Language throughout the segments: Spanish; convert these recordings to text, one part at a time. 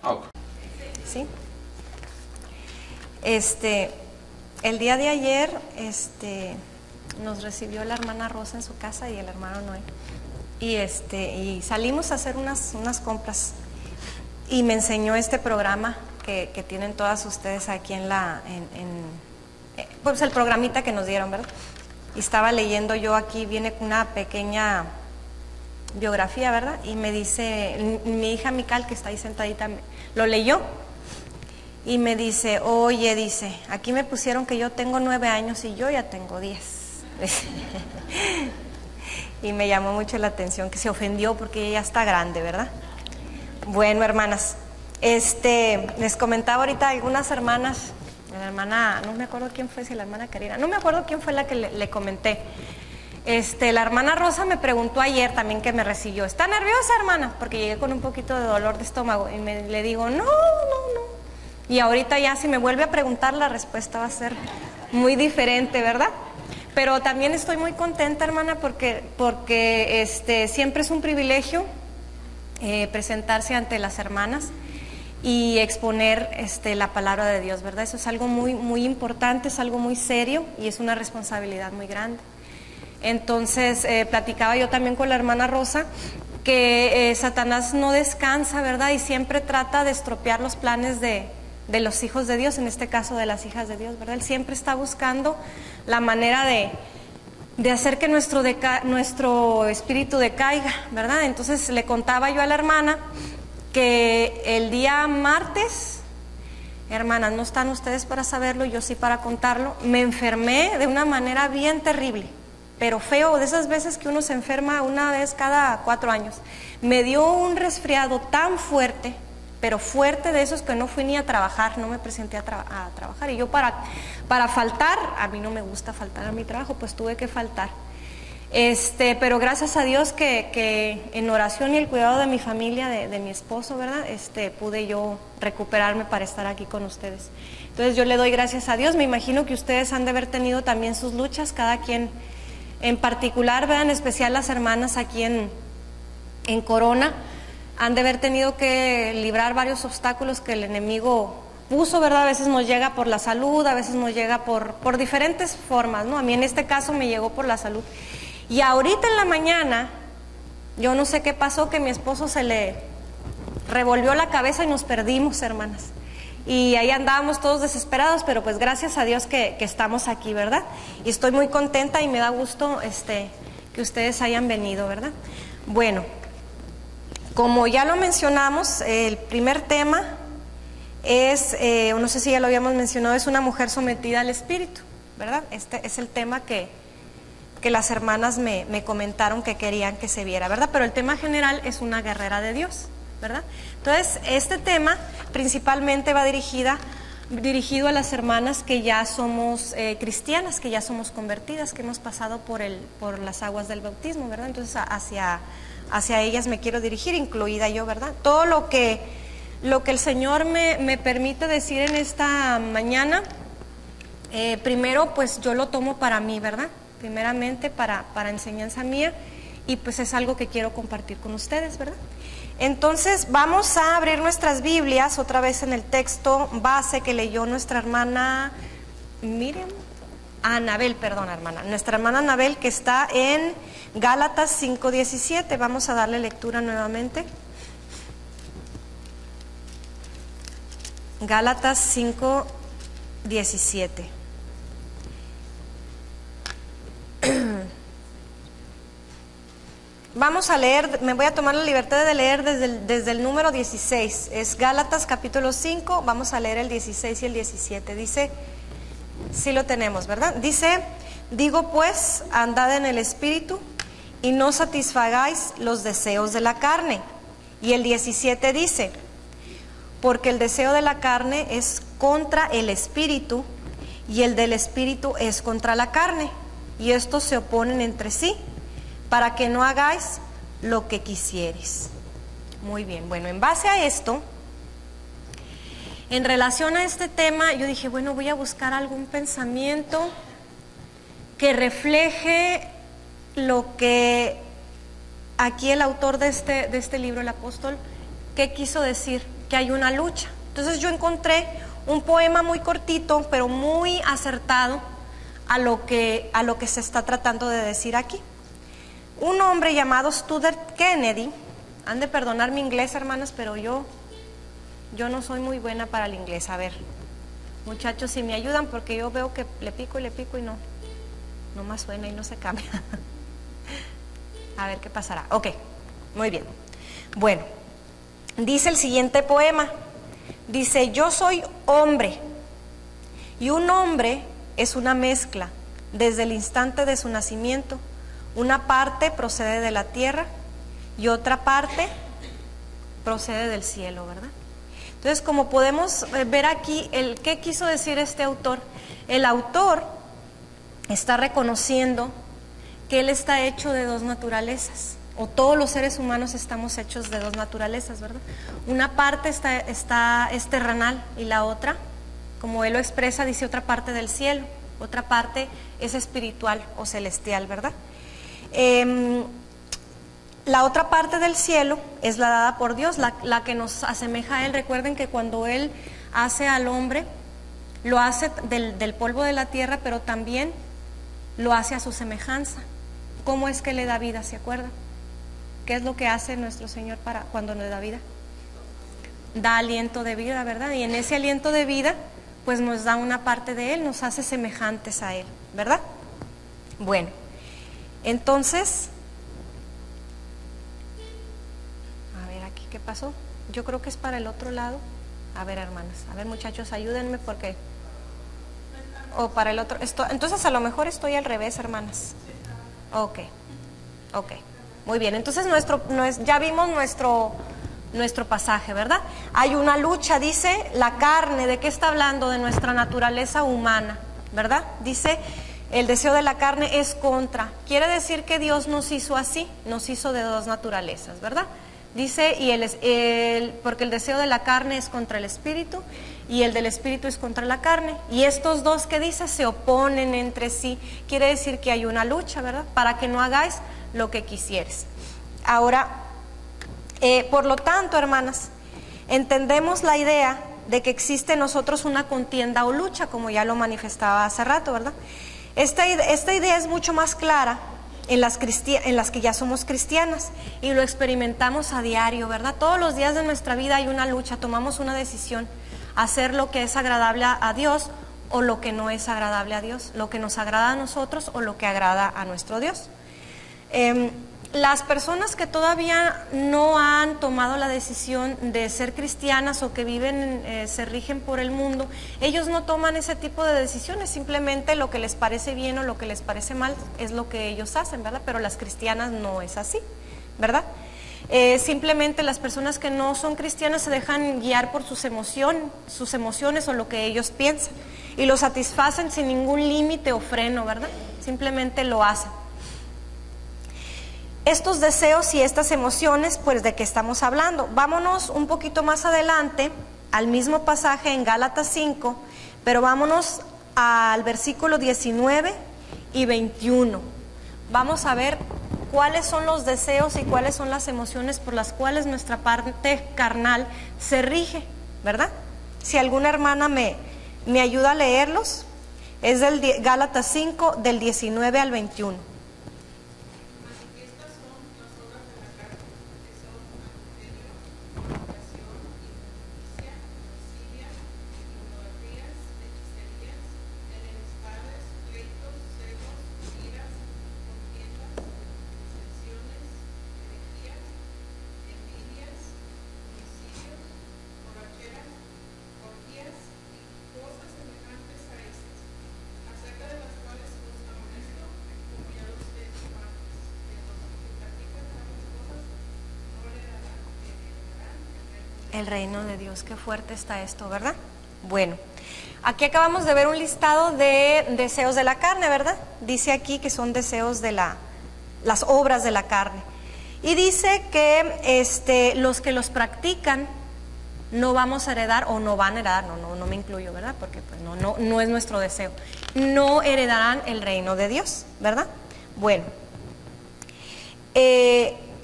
Ok. ¿Sí? El día de ayer, nos recibió la hermana Rosa en su casa y el hermano Noé. Y salimos a hacer unas compras. Y me enseñó este programa que tienen todas ustedes aquí pues el programita que nos dieron, ¿verdad? Y estaba leyendo yo aquí, viene una pequeña biografía, ¿verdad? Y me dice, mi hija Mical, que está ahí sentadita, lo leyó. Y me dice, oye, dice, aquí me pusieron que yo tengo 9 años y yo ya tengo 10. Y me llamó mucho la atención, que se ofendió porque ella está grande, ¿verdad? Bueno, hermanas, les comentaba ahorita algunas hermanas, la hermana, no me acuerdo quién fue, si la hermana Karina, no me acuerdo quién fue la que le comenté. La hermana Rosa me preguntó ayer también que me recibió, ¿está nerviosa, hermana? Porque llegué con un poquito de dolor de estómago y le digo, no. Y ahorita ya si me vuelve a preguntar la respuesta va a ser muy diferente, ¿verdad? Pero también estoy muy contenta, hermana, porque siempre es un privilegio presentarse ante las hermanas y exponer la palabra de Dios, ¿verdad? Eso es algo muy, muy importante, es algo muy serio y es una responsabilidad muy grande. Entonces, platicaba yo también con la hermana Rosa que Satanás no descansa, ¿verdad? Y siempre trata de estropear los planes de los hijos de Dios, en este caso de las hijas de Dios, ¿verdad? Él siempre está buscando la manera de hacer que nuestro espíritu decaiga, ¿verdad? Entonces le contaba yo a la hermana que el día martes, hermanas, no están ustedes para saberlo, yo sí para contarlo, me enfermé de una manera bien terrible, pero feo, de esas veces que uno se enferma una vez cada 4 años. Me dio un resfriado tan fuerte, pero fuerte, de esos que no fui ni a trabajar, no me presenté a trabajar. Y yo para faltar, a mí no me gusta faltar a mi trabajo, pues tuve que faltar. Pero gracias a Dios que en oración y el cuidado de mi familia, de mi esposo, ¿verdad? Pude yo recuperarme para estar aquí con ustedes. Entonces yo le doy gracias a Dios. Me imagino que ustedes han de haber tenido también sus luchas, cada quien en particular, ¿verdad? En especial las hermanas aquí en Corona. Han de haber tenido que librar varios obstáculos que el enemigo puso, ¿verdad? A veces nos llega por la salud, a veces nos llega por diferentes formas, ¿no? A mí en este caso me llegó por la salud. Y ahorita en la mañana, yo no sé qué pasó, que mi esposo se le revolvió la cabeza y nos perdimos, hermanas. Y ahí andábamos todos desesperados, pero pues gracias a Dios que estamos aquí, ¿verdad? Y estoy muy contenta y me da gusto que ustedes hayan venido, ¿verdad? Bueno, como ya lo mencionamos, el primer tema es, no sé si ya lo habíamos mencionado, es una mujer sometida al Espíritu, ¿verdad? Este es el tema que las hermanas me comentaron que querían que se viera, ¿verdad? Pero el tema general es una guerrera de Dios, ¿verdad? Entonces, este tema principalmente va dirigido a las hermanas que ya somos cristianas, que ya somos convertidas, que hemos pasado por las aguas del bautismo, ¿verdad? Entonces, hacia ellas me quiero dirigir, incluida yo, ¿verdad? Todo lo que el Señor me permite decir en esta mañana, primero pues yo lo tomo para mí, ¿verdad? Primeramente para enseñanza mía, y pues es algo que quiero compartir con ustedes, ¿verdad? Entonces vamos a abrir nuestras Biblias otra vez en el texto base que leyó nuestra hermana Anabel, nuestra hermana Anabel, que está en Gálatas 5:17. Vamos a darle lectura nuevamente. Gálatas 5:17. Vamos a leer, me voy a tomar la libertad de leer desde el número 16. Es Gálatas capítulo 5, vamos a leer el 16 y el 17. Dice, sí lo tenemos, ¿verdad? Dice, digo pues, andad en el Espíritu y no satisfagáis los deseos de la carne. Y el 17 dice, porque el deseo de la carne es contra el Espíritu y el del Espíritu es contra la carne. Y estos se oponen entre sí, para que no hagáis lo que quisieres. Muy bien, bueno, en base a esto, en relación a este tema, yo dije, bueno, voy a buscar algún pensamiento que refleje lo que aquí el autor de este libro, el apóstol, ¿qué quiso decir que hay una lucha. Entonces yo encontré un poema muy cortito, pero muy acertado a lo que se está tratando de decir aquí. Un hombre llamado Stuart Kennedy, han de perdonar mi inglés, hermanas, pero yo no soy muy buena para el inglés. A ver, muchachos, si me ayudan, porque yo veo que le pico y no más suena y no se cambia. A ver qué pasará. Ok, muy bien. Bueno, dice el siguiente poema. Dice: yo soy hombre, y un hombre es una mezcla desde el instante de su nacimiento. Una parte procede de la tierra y otra parte procede del cielo, ¿verdad? Entonces, como podemos ver aquí, ¿qué quiso decir este autor? El autor está reconociendo que él está hecho de dos naturalezas, o todos los seres humanos estamos hechos de dos naturalezas, ¿verdad? Una parte es terrenal y la otra, como él lo expresa, dice otra parte del cielo, otra parte es espiritual o celestial, ¿verdad? La otra parte del cielo es la dada por Dios, la que nos asemeja a Él. Recuerden que cuando Él hace al hombre, lo hace del polvo de la tierra, pero también lo hace a su semejanza. ¿Cómo es que le da vida? ¿Se acuerdan? ¿Qué es lo que hace nuestro Señor cuando nos da vida? Da aliento de vida, ¿verdad? Y en ese aliento de vida, pues nos da una parte de Él, nos hace semejantes a Él, ¿verdad? Bueno, entonces, a ver aquí qué pasó. Yo creo que es para el otro lado. A ver, hermanas, a ver, muchachos, ayúdenme porque... O para el otro. Entonces a lo mejor estoy al revés, hermanas. Ok. Muy bien, entonces ya vimos nuestro pasaje, ¿verdad? Hay una lucha, dice la carne. ¿De qué está hablando? De nuestra naturaleza humana, ¿verdad? Dice, el deseo de la carne es contra. Quiere decir que Dios nos hizo así, nos hizo de dos naturalezas, ¿verdad? Dice, porque el deseo de la carne es contra el espíritu y el del espíritu es contra la carne. Y estos dos que dice se oponen entre sí. Quiere decir que hay una lucha, ¿verdad? Para que no hagáis lo que quisieres. Ahora, por lo tanto, hermanas, entendemos la idea de que existe en nosotros una contienda o lucha, como ya lo manifestaba hace rato, ¿verdad? Esta idea es mucho más clara en las que ya somos cristianas y lo experimentamos a diario, ¿verdad? Todos los días de nuestra vida hay una lucha, tomamos una decisión, hacer lo que es agradable a Dios o lo que no es agradable a Dios, lo que nos agrada a nosotros o lo que agrada a nuestro Dios. Las personas que todavía no han tomado la decisión de ser cristianas o que viven, se rigen por el mundo, ellos no toman ese tipo de decisiones, simplemente lo que les parece bien o lo que les parece mal es lo que ellos hacen, ¿verdad? Pero las cristianas no es así, ¿verdad? Simplemente las personas que no son cristianas se dejan guiar por sus emociones o lo que ellos piensan y lo satisfacen sin ningún límite o freno, ¿verdad? Simplemente lo hacen. Estos deseos y estas emociones, pues, ¿de qué estamos hablando? Vámonos un poquito más adelante al mismo pasaje en Gálatas 5, pero vámonos al versículo 19 y 21. Vamos a ver cuáles son los deseos y cuáles son las emociones por las cuales nuestra parte carnal se rige, ¿verdad? Si alguna hermana me ayuda a leerlos, es del Gálatas 5, del 19 al 21. El reino de Dios, qué fuerte está esto, ¿verdad? Bueno, aquí acabamos de ver un listado de deseos de la carne, ¿verdad? Dice aquí que son deseos de las obras de la carne. Y dice que los que los practican no vamos a heredar o no van a heredar, no me incluyo, ¿verdad? Porque pues no es nuestro deseo. No heredarán el reino de Dios, ¿verdad? Bueno,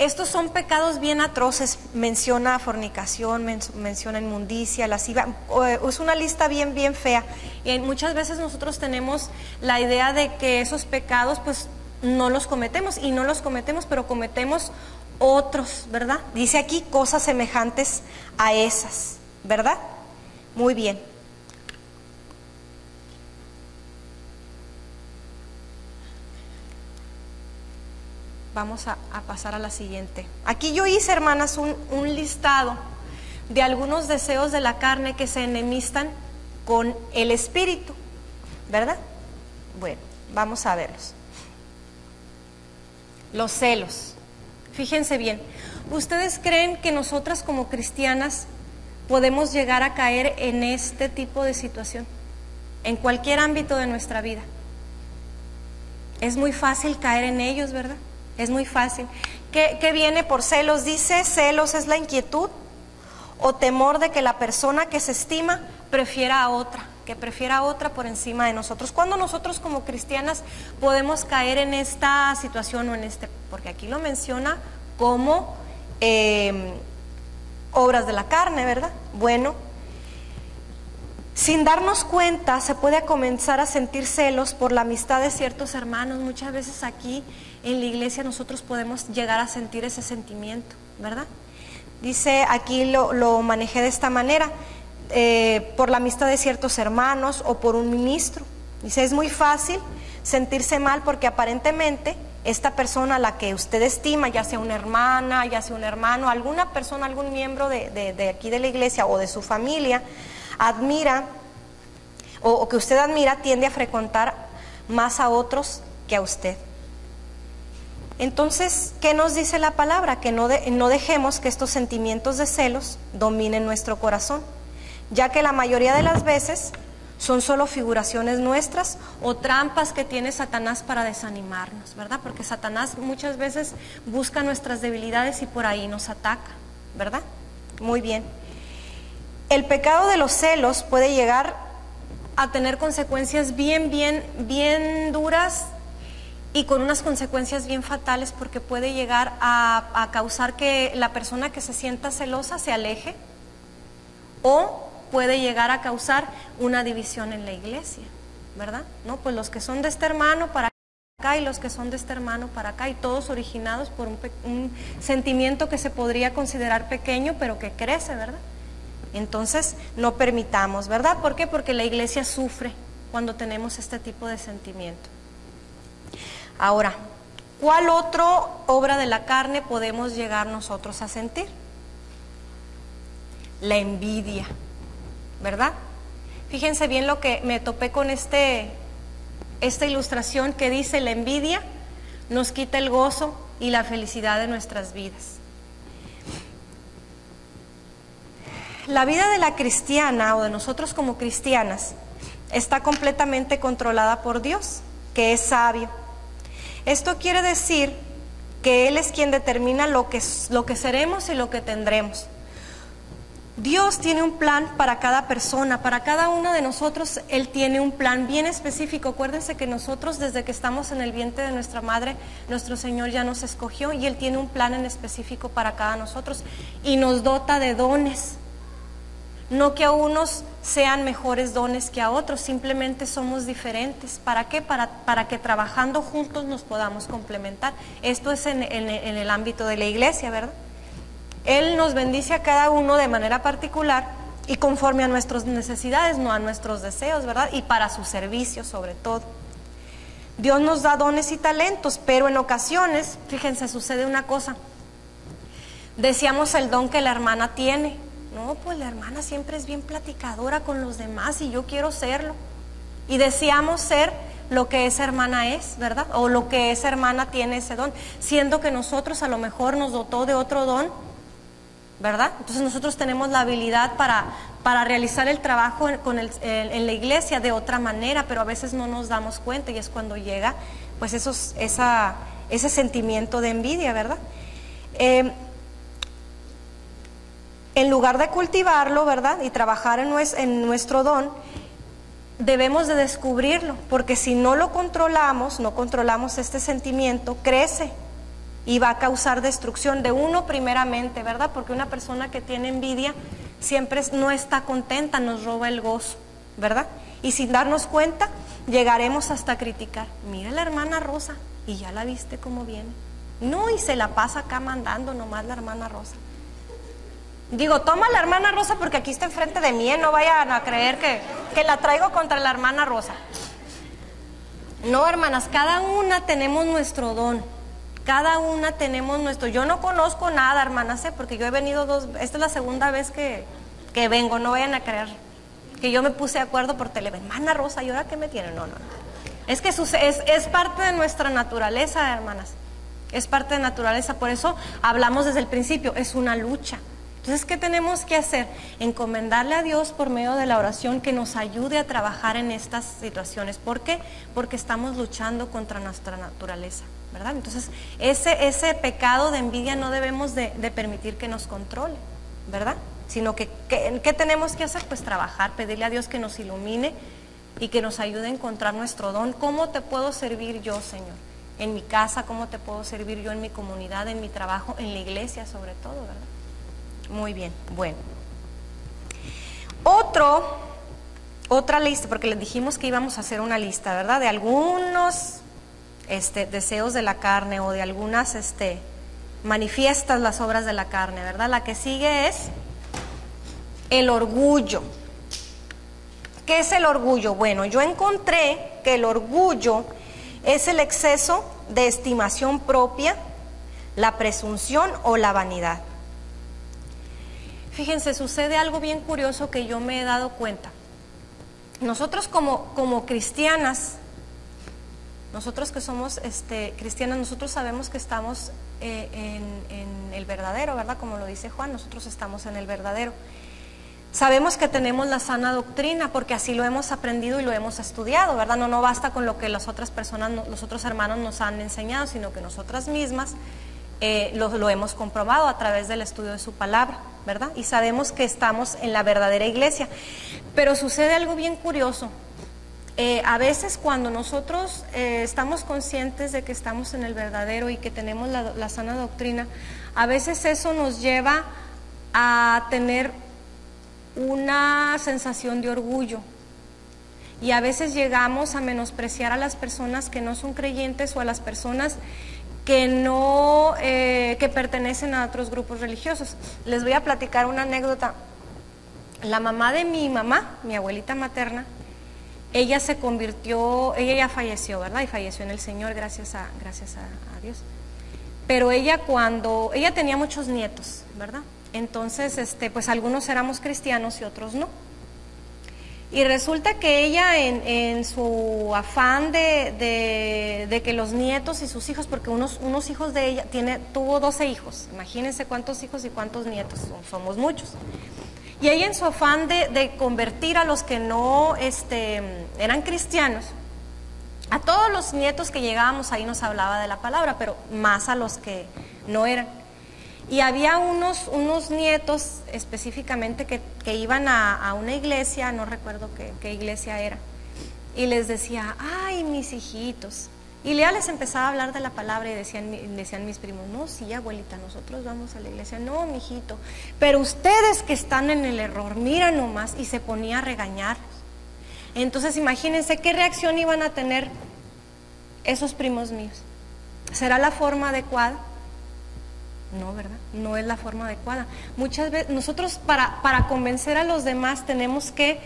estos son pecados bien atroces, menciona fornicación, menciona inmundicia, lascivia, es una lista bien fea. Y muchas veces nosotros tenemos la idea de que esos pecados pues no los cometemos, y no los cometemos, pero cometemos otros, ¿verdad? Dice aquí cosas semejantes a esas, ¿verdad? Muy bien. Vamos a pasar a la siguiente. Aquí yo hice, hermanas, un listado de algunos deseos de la carne que se enemistan con el espíritu, ¿verdad? Bueno, vamos a verlos. Los celos. Fíjense bien, ¿ustedes creen que nosotras como cristianas podemos llegar a caer en este tipo de situación? En cualquier ámbito de nuestra vida. Es muy fácil caer en ellos, ¿verdad? Es muy fácil. ¿Qué viene por celos? Dice, celos es la inquietud o temor de que la persona que se estima prefiera a otra, que prefiera a otra por encima de nosotros. ¿Cuándo nosotros como cristianas podemos caer en esta situación o en este? Porque aquí lo menciona como obras de la carne, ¿verdad? Bueno, sin darnos cuenta se puede comenzar a sentir celos por la amistad de ciertos hermanos. Muchas veces aquí en la iglesia nosotros podemos llegar a sentir ese sentimiento, ¿verdad? Dice, aquí lo manejé de esta manera, por la amistad de ciertos hermanos o por un ministro. Dice, es muy fácil sentirse mal porque aparentemente esta persona a la que usted estima, ya sea una hermana, ya sea un hermano, alguna persona, algún miembro de aquí de la iglesia o de su familia, admira o que usted admira, tiende a frecuentar más a otros que a usted. Entonces, ¿qué nos dice la palabra? Que no dejemos que estos sentimientos de celos dominen nuestro corazón, ya que la mayoría de las veces son solo figuraciones nuestras o trampas que tiene Satanás para desanimarnos, ¿verdad? Porque Satanás muchas veces busca nuestras debilidades y por ahí nos ataca, ¿verdad? Muy bien. El pecado de los celos puede llegar a tener consecuencias bien duras y con unas consecuencias bien fatales, porque puede llegar a causar que la persona que se sienta celosa se aleje, o puede llegar a causar una división en la iglesia, ¿verdad? ¿No? Pues los que son de este hermano para acá y los que son de este hermano para acá, y todos originados por un sentimiento que se podría considerar pequeño, pero que crece, ¿verdad? Entonces, no permitamos, ¿verdad? ¿Por qué? Porque la iglesia sufre cuando tenemos este tipo de sentimiento. Ahora, ¿cuál otra obra de la carne podemos llegar nosotros a sentir? La envidia, ¿verdad? Fíjense bien lo que me topé con esta ilustración que dice: la envidia nos quita el gozo y la felicidad de nuestras vidas. La vida de la cristiana o de nosotros como cristianas está completamente controlada por Dios, que es sabio. Esto quiere decir que Él es quien determina lo que seremos y lo que tendremos. Dios tiene un plan para cada persona, para cada uno de nosotros. Él tiene un plan bien específico. Acuérdense que nosotros, desde que estamos en el vientre de nuestra madre, nuestro Señor ya nos escogió, y Él tiene un plan en específico para cada nosotros y nos dota de dones. No que a unos sean mejores dones que a otros, simplemente somos diferentes. ¿Para qué? Para que trabajando juntos nos podamos complementar. Esto es en el ámbito de la iglesia, ¿verdad? Él nos bendice a cada uno de manera particular y conforme a nuestras necesidades, no a nuestros deseos, ¿verdad? Y para su servicio sobre todo. Dios nos da dones y talentos, pero en ocasiones, fíjense, sucede una cosa. Deseamos el don que la hermana tiene. No, pues la hermana siempre es bien platicadora con los demás y yo quiero serlo. Y deseamos ser lo que esa hermana es, ¿verdad? O lo que esa hermana tiene ese don, siendo que nosotros a lo mejor nos dotó de otro don, ¿verdad? Entonces nosotros tenemos la habilidad para realizar el trabajo en la iglesia de otra manera, pero a veces no nos damos cuenta, y es cuando llega pues ese sentimiento de envidia, ¿verdad? En lugar de cultivarlo, ¿verdad? Y trabajar en nuestro don, debemos de descubrirlo, porque si no lo controlamos, no controlamos este sentimiento, crece y va a causar destrucción de uno primeramente, ¿verdad? Porque una persona que tiene envidia siempre no está contenta, nos roba el gozo, ¿verdad? Y sin darnos cuenta, llegaremos hasta criticar. Mira la hermana Rosa, y ya la viste cómo viene. No, y se la pasa acá mandando nomás la hermana Rosa. Digo, toma la hermana Rosa porque aquí está enfrente de mí, no vayan a creer que la traigo contra la hermana Rosa. No, hermanas, cada una tenemos nuestro don. Cada una tenemos nuestro. Yo no conozco nada, hermanas, porque yo he venido esta es la segunda vez que vengo, no vayan a creer que yo me puse de acuerdo por teléfono. Hermana Rosa, ¿y ahora qué me tiene? No. Es que es parte de nuestra naturaleza, hermanas. Es parte de naturaleza, por eso hablamos desde el principio, es una lucha. Entonces, ¿qué tenemos que hacer? Encomendarle a Dios por medio de la oración que nos ayude a trabajar en estas situaciones. ¿Por qué? Porque estamos luchando contra nuestra naturaleza, ¿verdad? Entonces, ese pecado de envidia no debemos de permitir que nos controle, ¿verdad? Sino que ¿qué tenemos que hacer? Pues trabajar, pedirle a Dios que nos ilumine y que nos ayude a encontrar nuestro don. ¿Cómo te puedo servir yo, Señor? En mi casa, ¿cómo te puedo servir yo en mi comunidad, en mi trabajo, en la iglesia sobre todo, ¿verdad? Muy bien, bueno. Otra lista, porque les dijimos que íbamos a hacer una lista, ¿verdad? De algunos deseos de la carne o de algunas manifiestas las obras de la carne, ¿verdad? La que sigue es el orgullo. ¿Qué es el orgullo? Bueno, yo encontré que el orgullo es el exceso de estimación propia, la presunción o la vanidad. Fíjense, sucede algo bien curioso que yo me he dado cuenta. Nosotros como cristianas, nosotros que somos cristianas, nosotros sabemos que estamos en el verdadero, ¿verdad? Como lo dice Juan, nosotros estamos en el verdadero. Sabemos que tenemos la sana doctrina porque así lo hemos aprendido y lo hemos estudiado, ¿verdad? No basta con lo que las otras personas, los otros hermanos nos han enseñado, sino que nosotras mismas lo hemos comprobado a través del estudio de su palabra, ¿verdad? Y sabemos que estamos en la verdadera iglesia. Pero sucede algo bien curioso. A veces cuando nosotros estamos conscientes de que estamos en el verdadero y que tenemos la sana doctrina, a veces eso nos lleva a tener una sensación de orgullo. Y a veces llegamos a menospreciar a las personas que no son creyentes o a las personas que pertenecen a otros grupos religiosos. Les voy a platicar una anécdota. La mamá de mi mamá, mi abuelita materna, ella se convirtió, ella ya falleció, ¿verdad? Y falleció en el Señor, gracias a Dios. Pero ella tenía muchos nietos, ¿verdad? Entonces, pues algunos éramos cristianos y otros no. Y resulta que ella en su afán de que los nietos y sus hijos, porque unos hijos de ella, tuvo 12 hijos, imagínense cuántos hijos y cuántos nietos, somos muchos. Y ella en su afán de convertir a los que no eran cristianos, a todos los nietos que llegábamos ahí nos hablaba de la palabra, pero más a los que no eran. Y había unos nietos específicamente que iban a una iglesia, no recuerdo qué iglesia era, y les decía, ay, mis hijitos. Y ya les empezaba a hablar de la palabra y decían mis primos, no, sí, abuelita, nosotros vamos a la iglesia. No, mijito, pero ustedes que están en el error, mira nomás, y se ponía a regañarlos. Entonces imagínense qué reacción iban a tener esos primos míos. ¿Será la forma adecuada? No, ¿verdad? No es la forma adecuada. Muchas veces nosotros para convencer a los demás tenemos que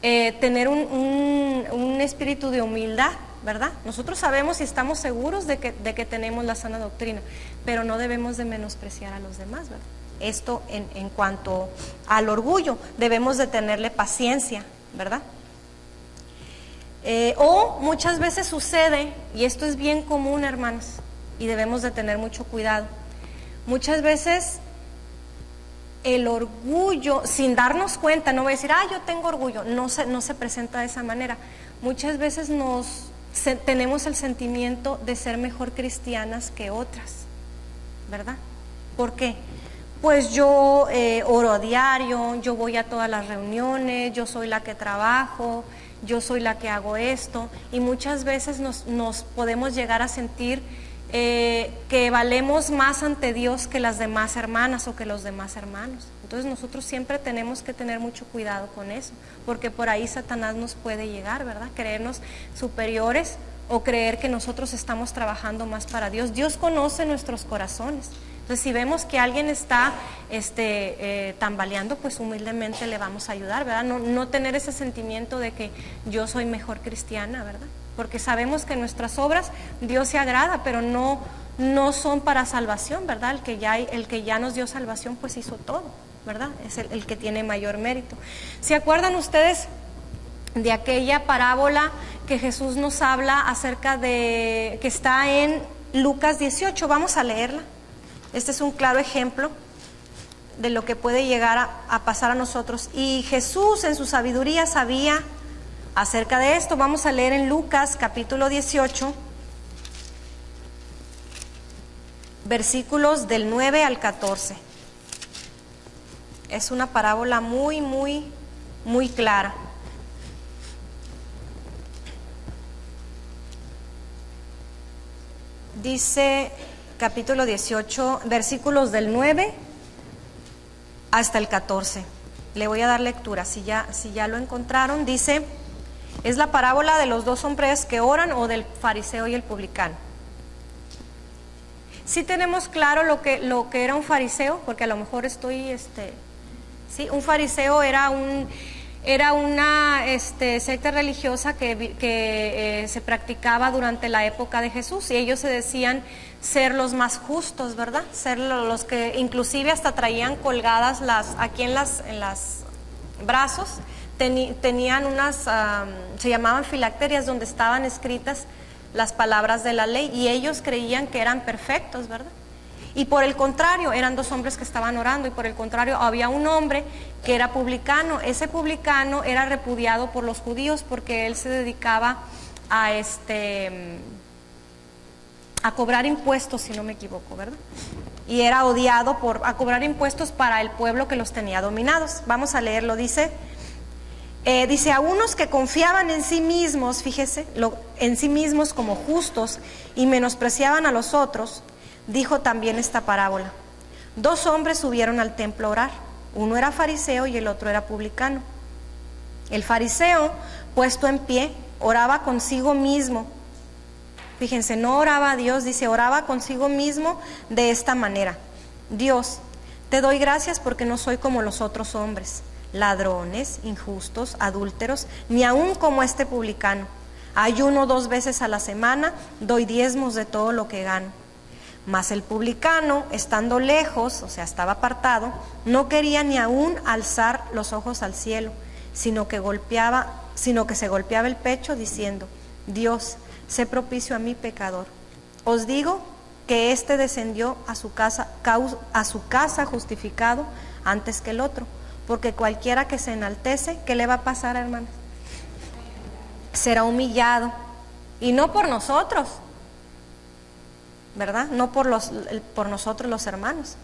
tener un espíritu de humildad, ¿verdad? Nosotros sabemos y estamos seguros de que tenemos la sana doctrina, pero no debemos de menospreciar a los demás, ¿verdad? Esto en cuanto al orgullo, debemos de tenerle paciencia, ¿verdad? O muchas veces sucede, y esto es bien común, hermanos, y debemos de tener mucho cuidado. Muchas veces el orgullo, sin darnos cuenta, no voy a decir, yo tengo orgullo, no se presenta de esa manera. Muchas veces tenemos el sentimiento de ser mejor cristianas que otras, ¿verdad? ¿Por qué? Pues yo oro a diario, yo voy a todas las reuniones, yo soy la que trabajo, yo soy la que hago esto, y muchas veces nos podemos llegar a sentir que valemos más ante Dios que las demás hermanas o que los demás hermanos. Entonces nosotros siempre tenemos que tener mucho cuidado con eso, porque por ahí Satanás nos puede llegar, ¿verdad? Creernos superiores o creer que nosotros estamos trabajando más para Dios. Dios conoce nuestros corazones. Entonces si vemos que alguien está tambaleando, pues humildemente le vamos a ayudar, ¿verdad? No tener ese sentimiento de que yo soy mejor cristiana, ¿verdad? Porque sabemos que nuestras obras Dios se agrada, pero no son para salvación, ¿verdad? El que ya nos dio salvación pues hizo todo, ¿verdad? Es el que tiene mayor mérito. ¿Se acuerdan ustedes de aquella parábola que Jesús nos habla acerca de, que está en Lucas 18? Vamos a leerla. Este es un claro ejemplo de lo que puede llegar a pasar a nosotros. Y Jesús en su sabiduría sabía acerca de esto. Vamos a leer en Lucas capítulo 18, versículos del 9 al 14. Es una parábola muy, muy, muy clara. Dice capítulo 18, versículos del 9 hasta el 14. Le voy a dar lectura, si ya lo encontraron. Dice, es la parábola de los dos hombres que oran, o del fariseo y el publicano. Sí tenemos claro lo que era un fariseo, porque a lo mejor sí, un fariseo era una secta religiosa que se practicaba durante la época de Jesús, y ellos se decían ser los más justos, ¿verdad? Ser los que inclusive hasta traían colgadas aquí en las brazos, tenían unas, se llamaban filacterias, donde estaban escritas las palabras de la ley, y ellos creían que eran perfectos, ¿verdad? Y por el contrario, eran dos hombres que estaban orando, y por el contrario había un hombre que era publicano. Ese publicano era repudiado por los judíos porque él se dedicaba a cobrar impuestos, si no me equivoco, ¿verdad? Y era odiado a cobrar impuestos para el pueblo que los tenía dominados. Vamos a leerlo. Dice a unos que confiaban en sí mismos, fíjese, en sí mismos como justos, y menospreciaban a los otros, dijo también esta parábola. Dos hombres subieron al templo a orar. Uno era fariseo y el otro era publicano. El fariseo, puesto en pie, oraba consigo mismo. Fíjense, no oraba a Dios, dice, oraba consigo mismo de esta manera: Dios, te doy gracias porque no soy como los otros hombres, ladrones, injustos, adúlteros, ni aun como este publicano. Ayuno 2 veces a la semana, doy diezmos de todo lo que gano. Mas el publicano, estando lejos, o sea, estaba apartado, no quería ni aún alzar los ojos al cielo, sino que se golpeaba el pecho diciendo: Dios, sé propicio a mí pecador. Os digo que éste descendió a su casa justificado antes que el otro, porque cualquiera que se enaltece, ¿qué le va a pasar, hermanos? Será humillado, y no por nosotros, ¿verdad? No por nosotros los hermanos.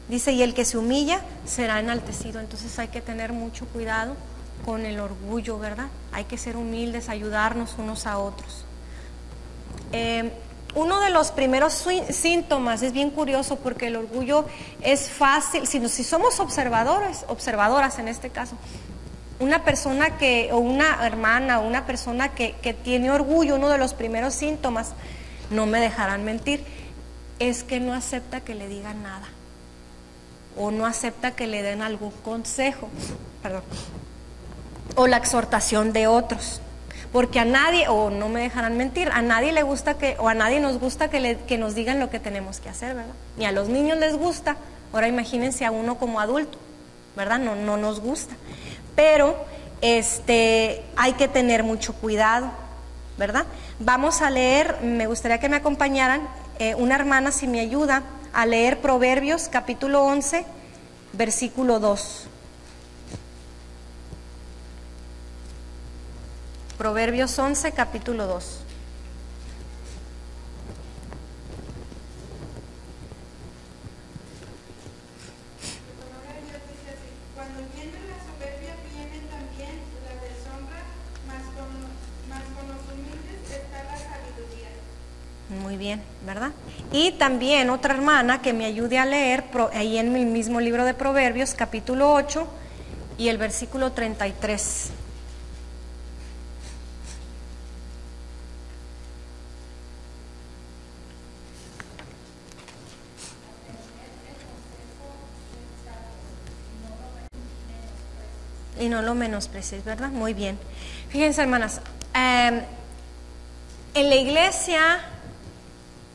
Dice, y el que se humilla será enaltecido. Entonces hay que tener mucho cuidado con el orgullo, ¿verdad? Hay que ser humildes, ayudarnos unos a otros. Uno de los primeros síntomas es bien curioso, porque el orgullo es fácil, si somos observadoras en este caso, una persona o una hermana o una persona que tiene orgullo, uno de los primeros síntomas, no me dejarán mentir, es que no acepta que le digan nada, o no acepta que le den algún consejo, o la exhortación de otros. Porque a nadie, o no me dejarán mentir, a nadie le gusta a nadie nos gusta que nos digan lo que tenemos que hacer, ¿verdad? Ni a los niños les gusta. Ahora imagínense a uno como adulto, ¿verdad? No nos gusta. Pero hay que tener mucho cuidado, ¿verdad? Vamos a leer, me gustaría que me acompañaran, una hermana, si me ayuda, a leer Proverbios capítulo 11, versículo 2. Proverbios 11, capítulo 2. Cuando viene la soberbia, viene también la deshonra, mas con los humildes está la sabiduría. Muy Muy bien, ¿verdad? Y también otra hermana que me ayude a leer ahí en mi mismo libro de Proverbios, capítulo 8 y el versículo 33. Y no lo menosprecies, ¿verdad? Muy bien. Fíjense, hermanas, en la iglesia,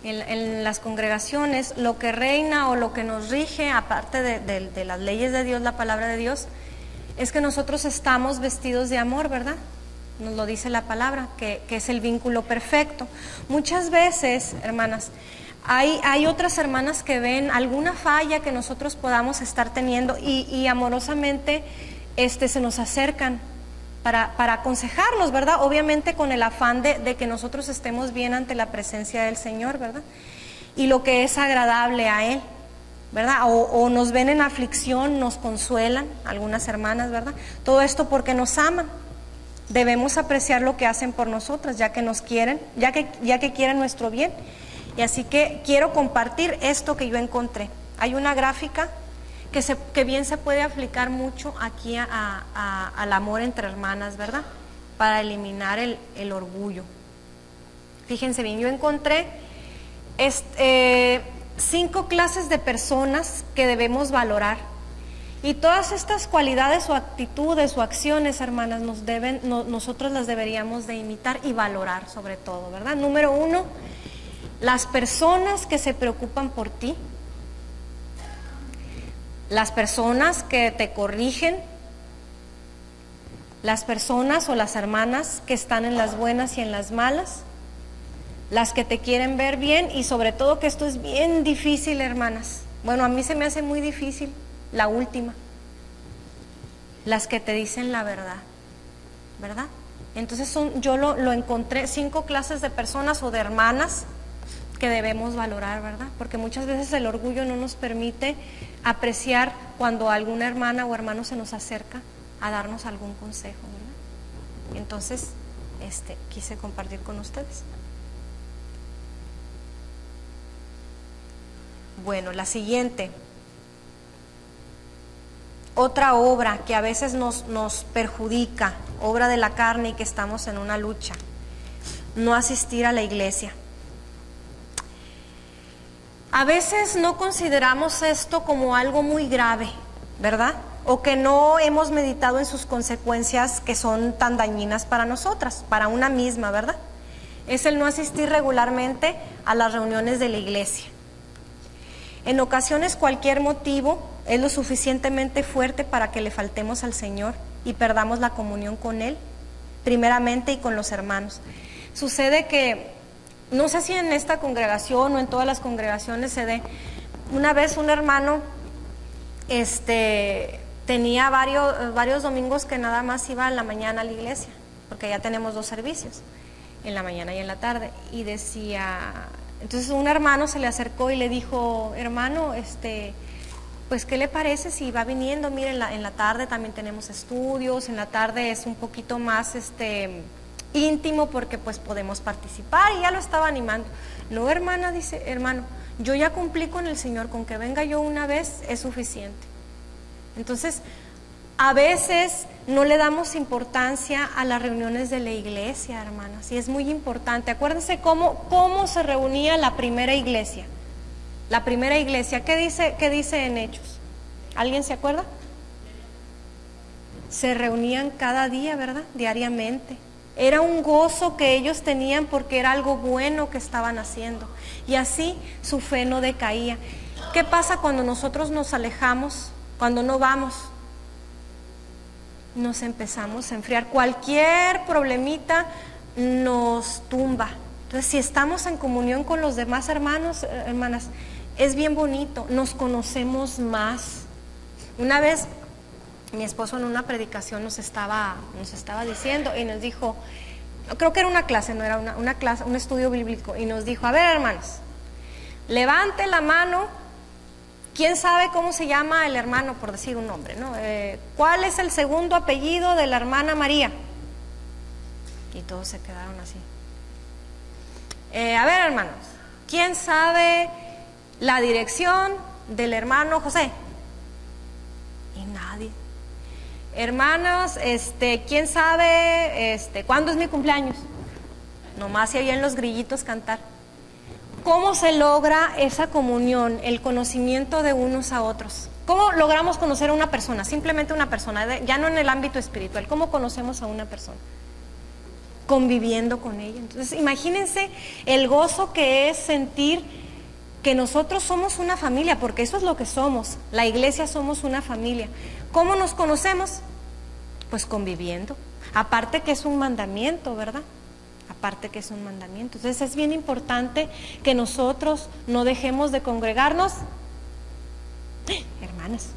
en las congregaciones, lo que reina o lo que nos rige, aparte de las leyes de Dios, la palabra de Dios, es que nosotros estamos vestidos de amor, ¿verdad? Nos lo dice la palabra, que es el vínculo perfecto. Muchas veces, hermanas, hay otras hermanas que ven alguna falla que nosotros podamos estar teniendo y amorosamente se nos acercan para aconsejarnos, ¿verdad? Obviamente con el afán de que nosotros estemos bien ante la presencia del Señor, ¿verdad? Y lo que es agradable a Él, ¿verdad? O nos ven en aflicción, nos consuelan, algunas hermanas, ¿verdad? Todo esto porque nos aman. Debemos apreciar lo que hacen por nosotras, ya que nos quieren, ya que quieren nuestro bien. Y así que quiero compartir esto que yo encontré. Hay una gráfica que bien se puede aplicar mucho aquí al amor entre hermanas, ¿verdad? Para eliminar el orgullo. Fíjense bien, yo encontré 5 clases de personas que debemos valorar. Y todas estas cualidades o actitudes o acciones, hermanas, nosotros las deberíamos de imitar y valorar sobre todo, ¿verdad? Número 1, las personas que se preocupan por ti. Las personas que te corrigen, las personas o las hermanas que están en las buenas y en las malas, las que te quieren ver bien y sobre todo que esto es bien difícil, hermanas. Bueno, a mí se me hace muy difícil la última, las que te dicen la verdad, ¿verdad? Entonces yo lo encontré 5 clases de personas o de hermanas que debemos valorar, ¿verdad? Porque muchas veces el orgullo no nos permite apreciar cuando alguna hermana o hermano se nos acerca a darnos algún consejo, ¿verdad? Entonces, quise compartir con ustedes. Bueno, la siguiente. Otra obra que a veces nos perjudica, obra de la carne y que estamos en una lucha, no asistir a la iglesia. A veces no consideramos esto como algo muy grave, ¿verdad? O que no hemos meditado en sus consecuencias que son tan dañinas para nosotras, para una misma, ¿verdad? Es el no asistir regularmente a las reuniones de la iglesia. En ocasiones cualquier motivo es lo suficientemente fuerte para que le faltemos al Señor y perdamos la comunión con Él, primeramente y con los hermanos. Sucede que no sé si en esta congregación o en todas las congregaciones se dé. Una vez un hermano tenía varios domingos que nada más iba en la mañana a la iglesia, porque ya tenemos 2 servicios, en la mañana y en la tarde. Y decía, entonces un hermano se le acercó y le dijo, hermano, pues ¿qué le parece si va viniendo? Mire, en la tarde también tenemos estudios, en la tarde es un poquito más íntimo porque pues podemos participar, y ya lo estaba animando. No, hermana, dice, hermano, yo ya cumplí con el Señor, con que venga yo una vez es suficiente. Entonces, a veces no le damos importancia a las reuniones de la iglesia, hermanas, y es muy importante. Acuérdense cómo se reunía la primera iglesia. La primera iglesia, ¿qué dice en Hechos? ¿Alguien se acuerda? Se reunían cada día, ¿verdad? Diariamente. Era un gozo que ellos tenían porque era algo bueno que estaban haciendo. Y así su fe no decaía. ¿Qué pasa cuando nosotros nos alejamos? Cuando no vamos, nos empezamos a enfriar. Cualquier problemita nos tumba. Entonces, si estamos en comunión con los demás hermanos, hermanas, es bien bonito, nos conocemos más. Una vez mi esposo en una predicación nos estaba diciendo y nos dijo, creo que era una clase, no era una clase, un estudio bíblico, y nos dijo, a ver, hermanos, levante la mano, ¿quién sabe cómo se llama el hermano, por decir un nombre, ¿no? ¿Cuál es el segundo apellido de la hermana María? Y todos se quedaron así. A ver, hermanos, ¿quién sabe la dirección del hermano José? Y nadie. Hermanos, ¿quién sabe cuándo es mi cumpleaños? Nomás se oían los grillitos cantar. ¿Cómo se logra esa comunión, el conocimiento de unos a otros? ¿Cómo logramos conocer a una persona? Simplemente una persona, ya no en el ámbito espiritual. ¿Cómo conocemos a una persona? Conviviendo con ella. Entonces, imagínense el gozo que es sentir que nosotros somos una familia, porque eso es lo que somos. La iglesia somos una familia. ¿Cómo nos conocemos? Pues conviviendo. Aparte que es un mandamiento, ¿verdad? Aparte que es un mandamiento. Entonces es bien importante que nosotros no dejemos de congregarnos. Hermanas,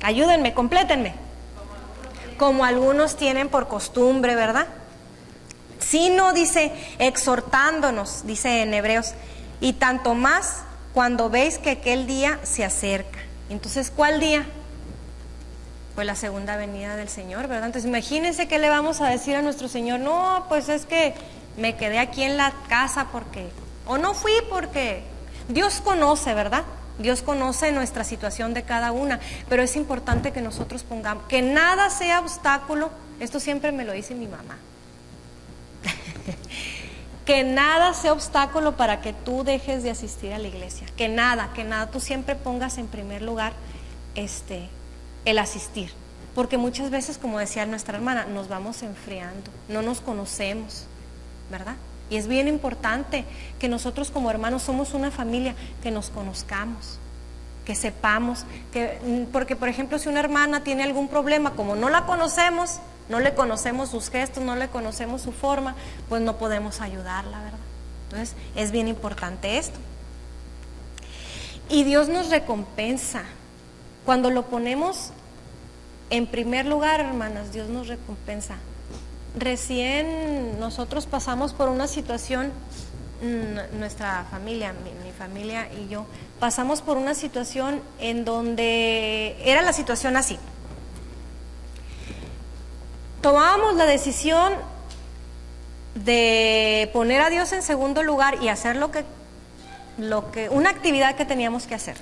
ayúdenme, complétenme. Como algunos tienen por costumbre, ¿verdad? Sino, dice, exhortándonos, dice en Hebreos, y tanto más cuando veis que aquel día se acerca. Entonces, ¿cuál día? Pues la segunda venida del Señor, ¿verdad? Entonces imagínense qué le vamos a decir a nuestro Señor. No, pues es que me quedé aquí en la casa porque, o no fui porque Dios conoce, ¿verdad? Dios conoce nuestra situación de cada una, pero es importante que nosotros pongamos, que nada sea obstáculo. Esto siempre me lo dice mi mamá. Que nada sea obstáculo para que tú dejes de asistir a la iglesia. Que nada, tú siempre pongas en primer lugar el asistir, porque muchas veces, como decía nuestra hermana, nos vamos enfriando, no nos conocemos, ¿verdad? Y es bien importante que nosotros como hermanos somos una familia, que nos conozcamos, que sepamos, porque por ejemplo si una hermana tiene algún problema, como no la conocemos, no le conocemos sus gestos, no le conocemos su forma, pues no podemos ayudarla, ¿verdad? Entonces es bien importante esto. Y Dios nos recompensa. Cuando lo ponemos en primer lugar, hermanas, Dios nos recompensa. Recién nosotros pasamos por una situación, nuestra familia, mi familia y yo, pasamos por una situación en donde era la situación así. Tomábamos la decisión de poner a Dios en segundo lugar y hacer una actividad que teníamos que hacer.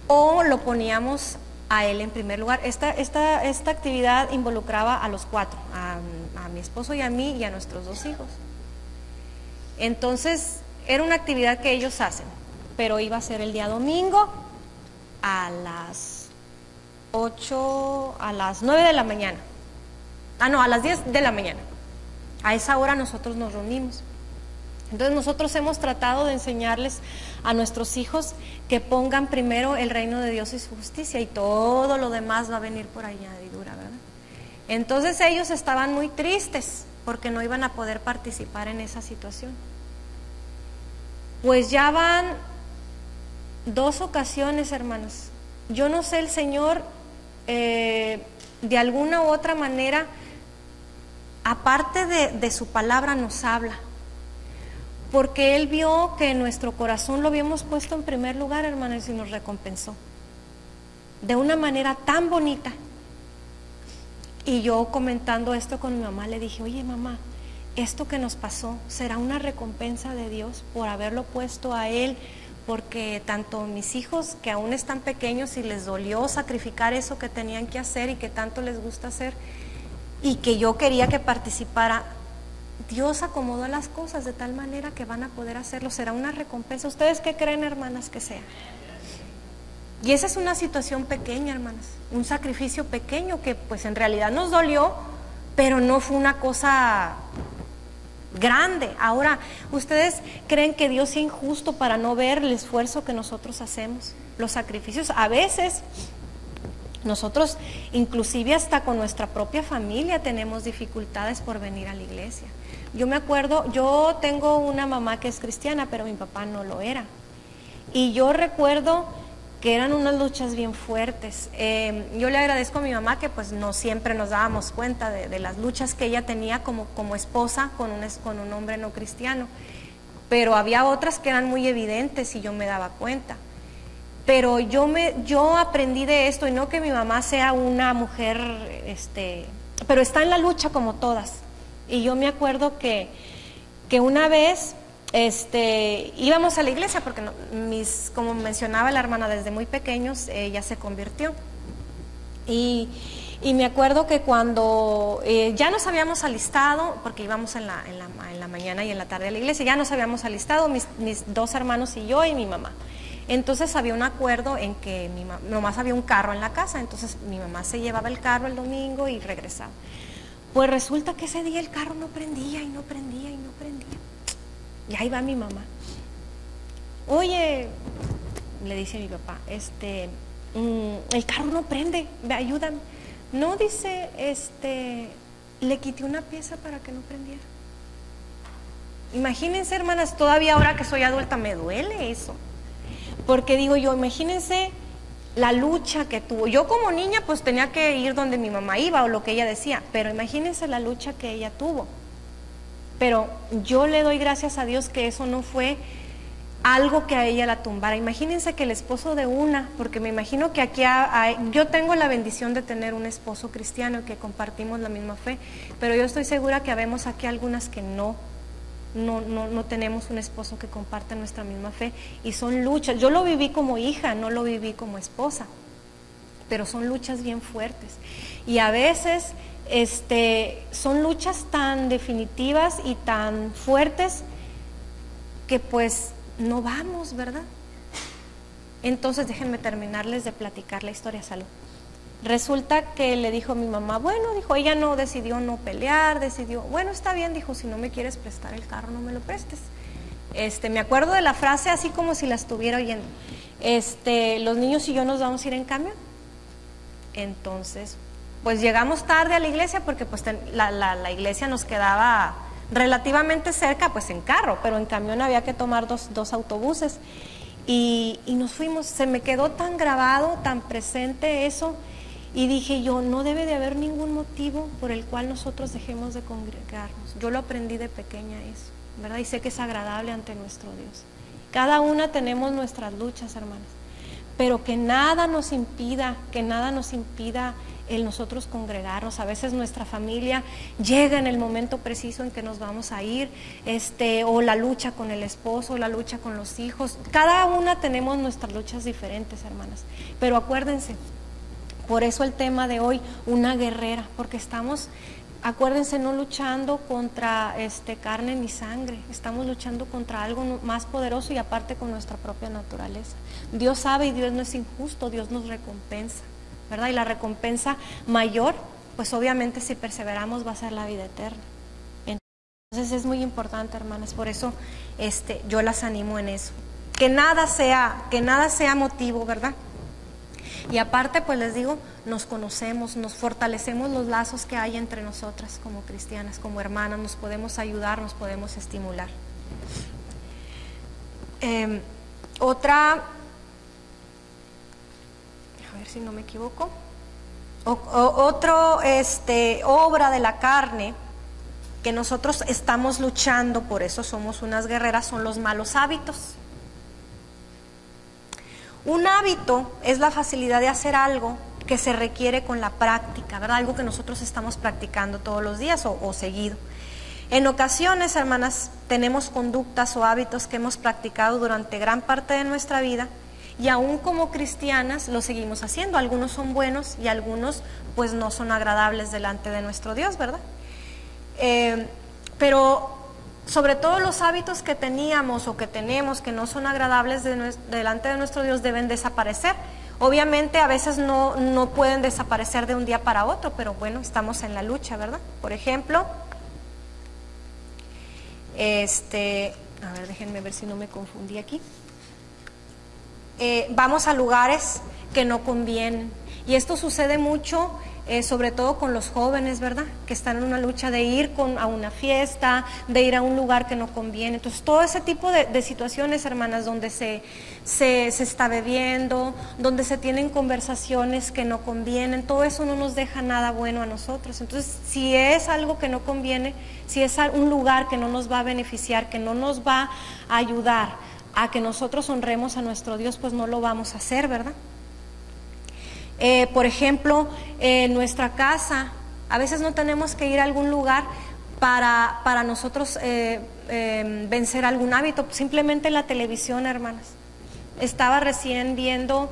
O lo poníamos a Él en primer lugar. Esta actividad involucraba a los cuatro, a mi esposo y a mí y a nuestros 2 hijos. Entonces era una actividad que ellos hacen, pero iba a ser el día domingo a las 9 de la mañana. A las 10 de la mañana. A esa hora nosotros nos reunimos. Entonces nosotros hemos tratado de enseñarles a nuestros hijos que pongan primero el reino de Dios y su justicia, y todo lo demás va a venir por añadidura, ¿verdad? Entonces ellos estaban muy tristes porque no iban a poder participar en esa situación. Pues ya van 2 ocasiones, hermanos. Yo no sé, el Señor de alguna u otra manera, aparte de su palabra, nos habla. Porque Él vio que en nuestro corazón lo habíamos puesto en primer lugar, hermanos, y nos recompensó de una manera tan bonita. Y yo, comentando esto con mi mamá, le dije: oye mamá, esto que nos pasó será una recompensa de Dios por haberlo puesto a Él, porque tanto mis hijos, que aún están pequeños y les dolió sacrificar eso que tenían que hacer y que tanto les gusta hacer, y que yo quería que participara, Dios acomodó las cosas de tal manera que van a poder hacerlo. Será una recompensa. ¿Ustedes qué creen, hermanas, que sea? Y esa es una situación pequeña, hermanas, un sacrificio pequeño que pues en realidad nos dolió, pero no fue una cosa grande. Ahora, ¿ustedes creen que Dios sea injusto para no ver el esfuerzo que nosotros hacemos? Los sacrificios, a veces nosotros, inclusive hasta con nuestra propia familia, tenemos dificultades por venir a la iglesia. Yo me acuerdo, yo tengo una mamá que es cristiana, pero mi papá no lo era. Y yo recuerdo que eran unas luchas bien fuertes. Yo le agradezco a mi mamá que pues no siempre nos dábamos cuenta de las luchas que ella tenía como esposa con un hombre no cristiano. Pero había otras que eran muy evidentes y yo me daba cuenta. Pero yo aprendí de esto, y no que mi mamá sea una mujer, pero está en la lucha como todas. Y yo me acuerdo que una vez íbamos a la iglesia porque como mencionaba la hermana, desde muy pequeños ella se convirtió. Y me acuerdo que cuando ya nos habíamos alistado, porque íbamos en la mañana y en la tarde a la iglesia, ya nos habíamos alistado, mis dos hermanos y yo y mi mamá. Entonces había un acuerdo en que nomás había un carro en la casa, entonces mi mamá se llevaba el carro el domingo y regresaba. Pues resulta que ese día el carro no prendía y no prendía y no prendía. Y ahí va mi mamá. Oye, le dice mi papá, el carro no prende, ayúdame. No, dice, le quité una pieza para que no prendiera. Imagínense, hermanas, todavía ahora que soy adulta me duele eso. Porque digo yo, imagínense la lucha que tuvo. Yo como niña pues tenía que ir donde mi mamá iba o lo que ella decía, pero imagínense la lucha que ella tuvo. Pero yo le doy gracias a Dios que eso no fue algo que a ella la tumbara. Imagínense que el esposo de una, porque me imagino que aquí yo tengo la bendición de tener un esposo cristiano que compartimos la misma fe, pero yo estoy segura que habemos aquí algunas que no tenemos un esposo que comparte nuestra misma fe, y son luchas. Yo lo viví como hija, no lo viví como esposa, pero son luchas bien fuertes, y a veces son luchas tan definitivas y tan fuertes que pues no vamos, ¿verdad? Entonces déjenme terminarles de platicar la historia. Salud. Resulta que le dijo mi mamá, bueno, dijo, ella no decidió no pelear, decidió, bueno, está bien, dijo, si no me quieres prestar el carro, no me lo prestes. Me acuerdo de la frase así como si la estuviera oyendo. Los niños y yo nos vamos a ir en camión. Entonces, pues llegamos tarde a la iglesia porque pues la iglesia nos quedaba relativamente cerca, pues en carro, pero en camión había que tomar dos autobuses. Y nos fuimos, se me quedó tan grabado, tan presente eso. Y dije yo, no debe de haber ningún motivo por el cual nosotros dejemos de congregarnos. Yo lo aprendí de pequeña eso, ¿verdad? Y sé que es agradable ante nuestro Dios. Cada una tenemos nuestras luchas, hermanas, pero que nada nos impida el nosotros congregarnos. A veces nuestra familia llega en el momento preciso en que nos vamos a ir, o la lucha con el esposo, o la lucha con los hijos. Cada una tenemos nuestras luchas diferentes, hermanas, pero acuérdense, por eso el tema de hoy, una guerrera, porque estamos, acuérdense, no luchando contra carne ni sangre, estamos luchando contra algo más poderoso y aparte con nuestra propia naturaleza. Dios sabe y Dios no es injusto, Dios nos recompensa, ¿verdad? Y la recompensa mayor, pues obviamente si perseveramos va a ser la vida eterna. Entonces es muy importante, hermanas, por eso yo las animo en eso. Que nada sea motivo, ¿verdad? Y aparte, pues les digo, nos conocemos, nos fortalecemos los lazos que hay entre nosotras como cristianas, como hermanas, nos podemos ayudar, nos podemos estimular. Otra, a ver si no me equivoco, obra de la carne que nosotros estamos luchando, por eso somos unas guerreras, son los malos hábitos. Un hábito es la facilidad de hacer algo que se requiere con la práctica, ¿verdad? Algo que nosotros estamos practicando todos los días o seguido. En ocasiones, hermanas, tenemos conductas o hábitos que hemos practicado durante gran parte de nuestra vida y aún como cristianas lo seguimos haciendo. Algunos son buenos y algunos pues no son agradables delante de nuestro Dios, ¿verdad? Pero sobre todo los hábitos que teníamos o que tenemos que no son agradables delante de nuestro Dios deben desaparecer. Obviamente a veces no pueden desaparecer de un día para otro, pero bueno, estamos en la lucha, ¿verdad? Por ejemplo, a ver, déjenme ver si no me confundí aquí. Vamos a lugares que no convienen, y esto sucede mucho, sobre todo con los jóvenes, ¿verdad? Que están en una lucha de ir a una fiesta, de ir a un lugar que no conviene. Entonces, todo ese tipo de situaciones, hermanas, donde se está bebiendo, donde se tienen conversaciones que no convienen, todo eso no nos deja nada bueno a nosotros. Entonces, si es algo que no conviene, si es un lugar que no nos va a beneficiar, que no nos va a ayudar a que nosotros honremos a nuestro Dios, pues no lo vamos a hacer, ¿verdad? Por ejemplo, en nuestra casa, a veces no tenemos que ir a algún lugar para nosotros vencer algún hábito. Simplemente la televisión, hermanas. Estaba recién viendo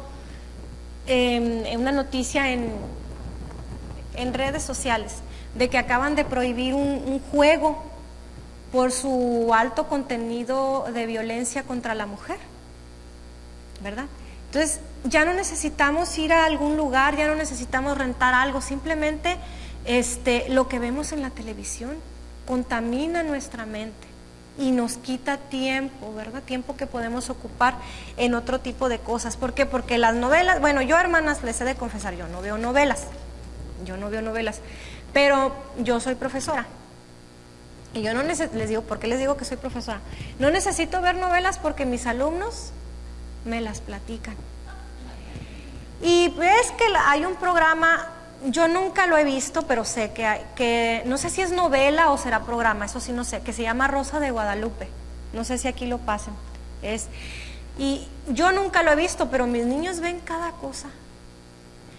una noticia en redes sociales de que acaban de prohibir un juego por su alto contenido de violencia contra la mujer, ¿verdad? Entonces ya no necesitamos ir a algún lugar, ya no necesitamos rentar algo, simplemente lo que vemos en la televisión contamina nuestra mente y nos quita tiempo, ¿verdad? Tiempo que podemos ocupar en otro tipo de cosas. ¿Por qué? Porque las novelas, bueno, yo, hermanas, les he de confesar, yo no veo novelas, pero yo soy profesora. Y yo no les digo, ¿por qué les digo que soy profesora? No necesito ver novelas porque mis alumnos me las platican. Y ves que hay un programa, yo nunca lo he visto, pero sé que no sé si es novela o será programa, eso sí no sé, que se llama Rosa de Guadalupe. No sé si aquí lo pasen. Y yo nunca lo he visto, pero mis niños ven cada cosa.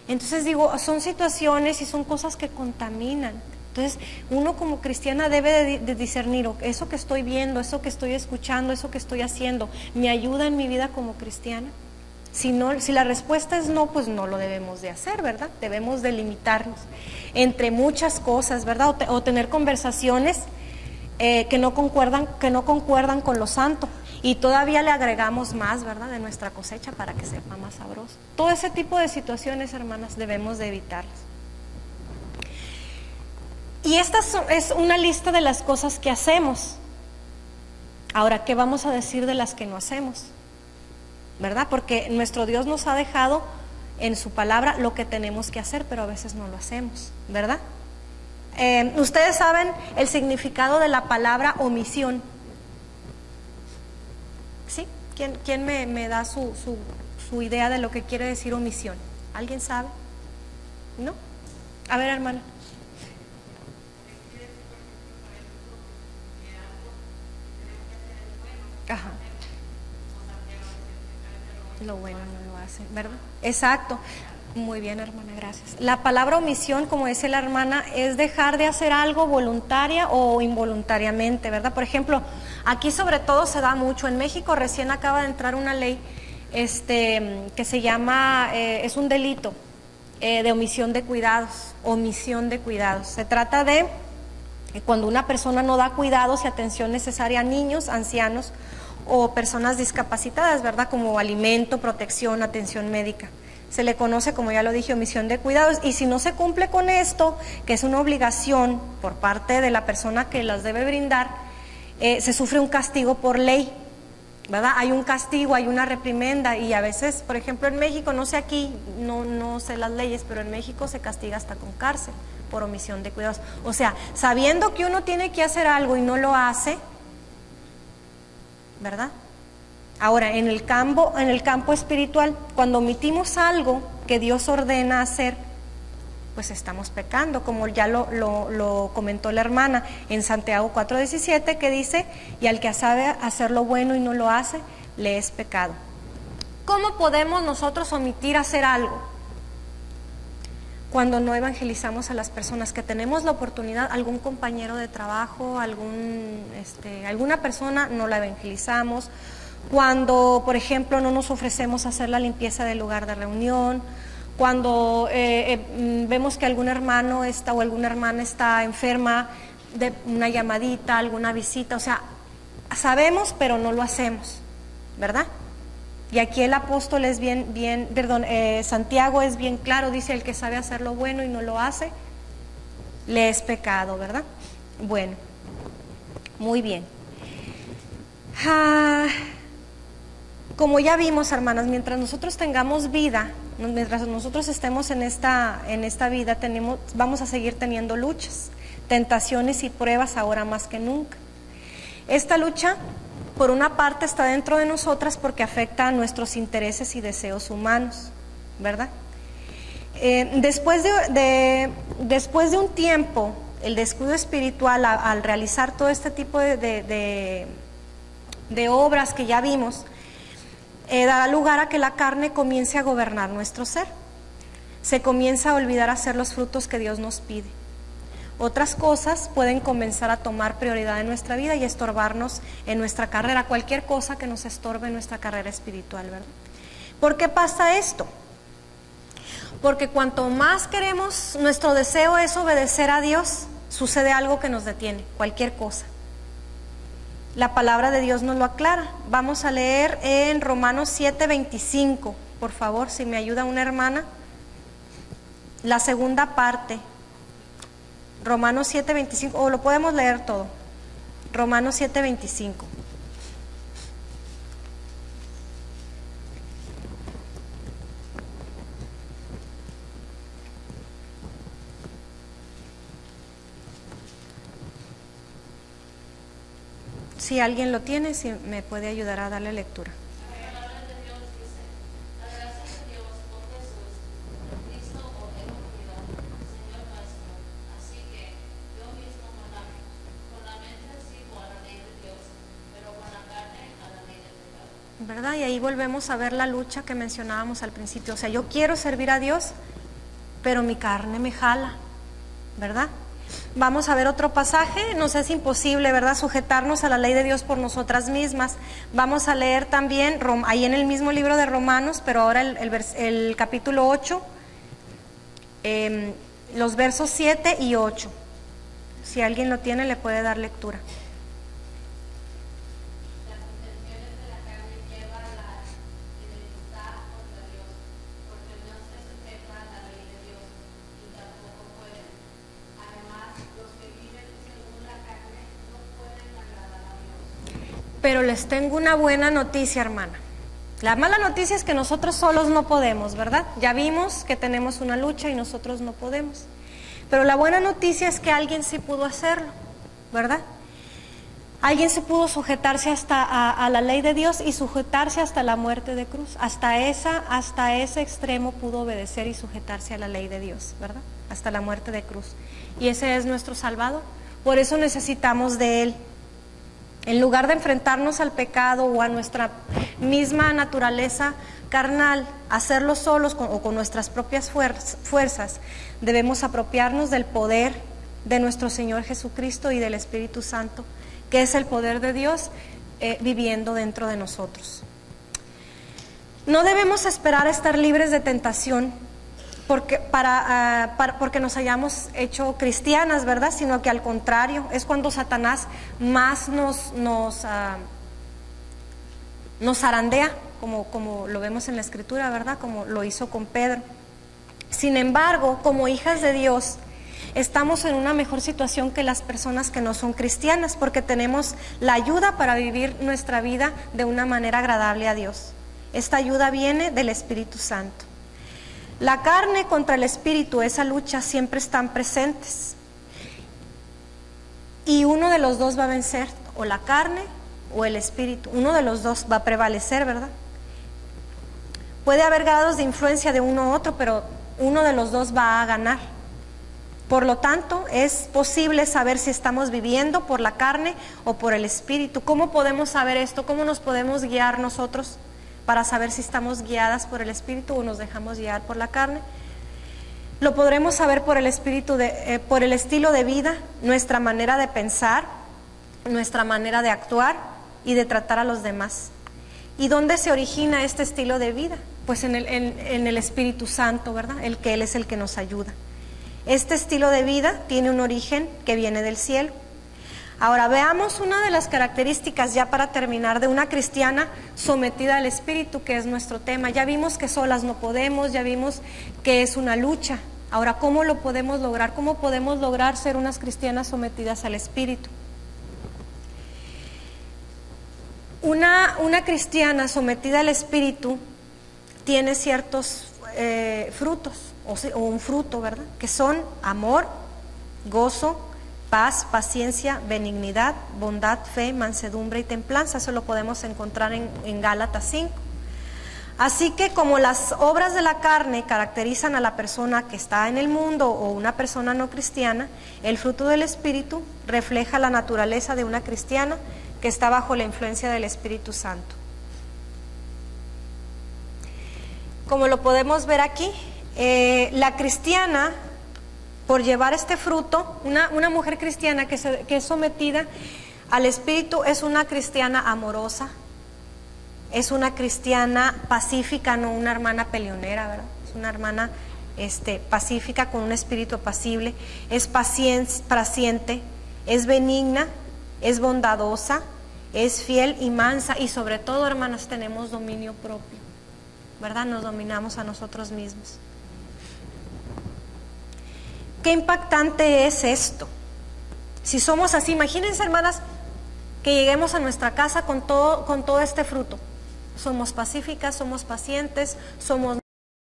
Entonces digo, son situaciones y son cosas que contaminan. Entonces uno como cristiana debe de discernir, eso que estoy viendo, eso que estoy escuchando, eso que estoy haciendo, ¿me ayuda en mi vida como cristiana? Si la respuesta es no, pues no lo debemos de hacer, ¿verdad? Debemos de limitarnos entre muchas cosas, ¿verdad? O tener conversaciones que no concuerdan con lo santo. Y todavía le agregamos más, ¿verdad?, de nuestra cosecha para que sepa más sabroso. Todo ese tipo de situaciones, hermanas, debemos de evitarlas. Y esta es una lista de las cosas que hacemos. Ahora, ¿qué vamos a decir de las que no hacemos? ¿Verdad? Porque nuestro Dios nos ha dejado en su palabra lo que tenemos que hacer, pero a veces no lo hacemos, ¿verdad? Ustedes saben el significado de la palabra omisión. ¿Sí? ¿Quién me da su idea de lo que quiere decir omisión? ¿Alguien sabe? ¿No? A ver, hermana. Ajá. Lo bueno no lo hace, ¿verdad? Exacto. Muy bien, hermana, gracias. La palabra omisión, como dice la hermana, es dejar de hacer algo voluntaria o involuntariamente, ¿verdad? Por ejemplo, aquí sobre todo se da mucho. En México recién acaba de entrar una ley que se llama, es un delito de omisión de cuidados. Omisión de cuidados. Se trata de cuando una persona no da cuidados y atención necesaria a niños, ancianos o personas discapacitadas, ¿verdad? Como alimento, protección, atención médica. Se le conoce, como ya lo dije, omisión de cuidados. Y si no se cumple con esto, que es una obligación por parte de la persona que las debe brindar, se sufre un castigo por ley, ¿verdad? Hay un castigo, hay una reprimenda. Y a veces, por ejemplo, en México, no sé aquí, no sé las leyes, pero en México se castiga hasta con cárcel por omisión de cuidados. O sea, sabiendo que uno tiene que hacer algo y no lo hace, ¿verdad? Ahora, en el campo espiritual, cuando omitimos algo que Dios ordena hacer, pues estamos pecando, como ya lo comentó la hermana en Santiago 4:17, que dice, y al que sabe hacer lo bueno y no lo hace, le es pecado. ¿Cómo podemos nosotros omitir hacer algo? Cuando no evangelizamos a las personas, que tenemos la oportunidad, algún compañero de trabajo, alguna persona, no la evangelizamos. Cuando, por ejemplo, no nos ofrecemos a hacer la limpieza del lugar de reunión, cuando vemos que algún hermano o alguna hermana está enferma, de una llamadita, alguna visita, o sea, sabemos pero no lo hacemos, ¿verdad? Y aquí el apóstol es Santiago es bien claro, dice, el que sabe hacer lo bueno y no lo hace, le es pecado, ¿verdad? Bueno, muy bien. Como ya vimos, hermanas, mientras nosotros tengamos vida, mientras nosotros estemos en esta vida, vamos a seguir teniendo luchas, tentaciones y pruebas ahora más que nunca. Esta lucha, por una parte, está dentro de nosotras porque afecta a nuestros intereses y deseos humanos, ¿verdad? Después de un tiempo, el descuido espiritual al realizar todo este tipo de obras que ya vimos, da lugar a que la carne comience a gobernar nuestro ser. Se comienza a olvidar hacer los frutos que Dios nos pide. otras cosas pueden comenzar a tomar prioridad en nuestra vida y estorbarnos en nuestra carrera, cualquier cosa que nos estorbe en nuestra carrera espiritual, ¿verdad? ¿Por qué pasa esto? Porque cuanto más queremos, nuestro deseo es obedecer a Dios, sucede algo que nos detiene, cualquier cosa. La palabra de Dios nos lo aclara. Vamos a leer en Romanos 7:25, por favor, si me ayuda una hermana. La segunda parte, Romanos 7:25, o lo podemos leer todo. Romanos 7:25. Si alguien lo tiene, si me puede ayudar a darle lectura. La palabra de Dios dice: la gracia de Dios por Jesús, Cristo o Evangelio, Señor nuestro. Así que yo mismo con la mente sigo a la ley de Dios, pero con la carne a la ley del pecado. ¿Verdad? Y ahí volvemos a ver la lucha que mencionábamos al principio. O sea, yo quiero servir a Dios, pero mi carne me jala, ¿verdad? Vamos a ver otro pasaje. Nos es imposible, ¿verdad?, sujetarnos a la ley de Dios por nosotras mismas. Vamos a leer también ahí en el mismo libro de Romanos, pero ahora el capítulo 8, los versos 7 y 8. Si alguien lo tiene, le puede dar lectura. Las intenciones de la carne llevan a la enemistad contra Dios, porque no se sujeta a la ley de Dios y tampoco pueden. Además, los que viven según la carne no pueden agradar a Dios. Pero les tengo una buena noticia, hermana. La mala noticia es que nosotros solos no podemos, ¿verdad? Ya vimos que tenemos una lucha y nosotros no podemos. Pero la buena noticia es que alguien sí pudo hacerlo, ¿verdad? Alguien se pudo sujetarse hasta a la ley de Dios y sujetarse hasta la muerte de cruz. Hasta ese extremo pudo obedecer y sujetarse a la ley de Dios, ¿verdad? Hasta la muerte de cruz. Y ese es nuestro Salvador. Por eso necesitamos de Él. En lugar de enfrentarnos al pecado o a nuestra misma naturaleza carnal, hacerlo solos o con nuestras propias fuerzas, debemos apropiarnos del poder de nuestro Señor Jesucristo y del Espíritu Santo, que es el poder de Dios viviendo dentro de nosotros. No debemos esperar a estar libres de tentación porque nos hayamos hecho cristianas, ¿verdad? Sino que al contrario, es cuando Satanás más nos zarandea, como lo vemos en la Escritura, ¿verdad? Como lo hizo con Pedro. Sin embargo, como hijas de Dios, estamos en una mejor situación que las personas que no son cristianas, porque tenemos la ayuda para vivir nuestra vida de una manera agradable a Dios. Esta ayuda viene del Espíritu Santo. La carne contra el espíritu, esa lucha siempre están presentes. Y uno de los dos va a vencer, o la carne o el espíritu. Uno de los dos va a prevalecer, ¿verdad? Puede haber grados de influencia de uno u otro, pero uno de los dos va a ganar. Por lo tanto, es posible saber si estamos viviendo por la carne o por el espíritu. ¿Cómo podemos saber esto? ¿Cómo nos podemos guiar nosotros para saber si estamos guiadas por el espíritu o nos dejamos guiar por la carne? Lo podremos saber por el espíritu, por el estilo de vida, nuestra manera de pensar, nuestra manera de actuar y de tratar a los demás. ¿Y dónde se origina este estilo de vida? Pues en el Espíritu Santo, ¿verdad? Él es el que nos ayuda. Este estilo de vida tiene un origen que viene del cielo. Ahora veamos una de las características, ya para terminar, de una cristiana sometida al Espíritu, que es nuestro tema. Ya vimos que solas no podemos, ya vimos que es una lucha. Ahora, ¿cómo lo podemos lograr? ¿Cómo podemos lograr ser unas cristianas sometidas al Espíritu? Una cristiana sometida al Espíritu tiene ciertos frutos, o un fruto, ¿verdad? Que son amor, gozo, paz, paciencia, benignidad, bondad, fe, mansedumbre y templanza. Eso lo podemos encontrar en Gálatas 5. Así que como las obras de la carne caracterizan a la persona que está en el mundo o una persona no cristiana, el fruto del Espíritu refleja la naturaleza de una cristiana que está bajo la influencia del Espíritu Santo. Como lo podemos ver aquí, la cristiana por llevar este fruto. Una mujer cristiana que es sometida al Espíritu es una cristiana amorosa, es una cristiana pacífica, no una hermana peleonera, ¿verdad? Es una hermana pacífica, con un espíritu apacible, es paciente, es benigna, es bondadosa, es fiel y mansa, y sobre todo, hermanas, tenemos dominio propio, ¿verdad? Nos dominamos a nosotros mismos. Qué impactante es esto. Si somos así, imagínense, hermanas, que lleguemos a nuestra casa con todo este fruto. Somos pacíficas, somos pacientes, somos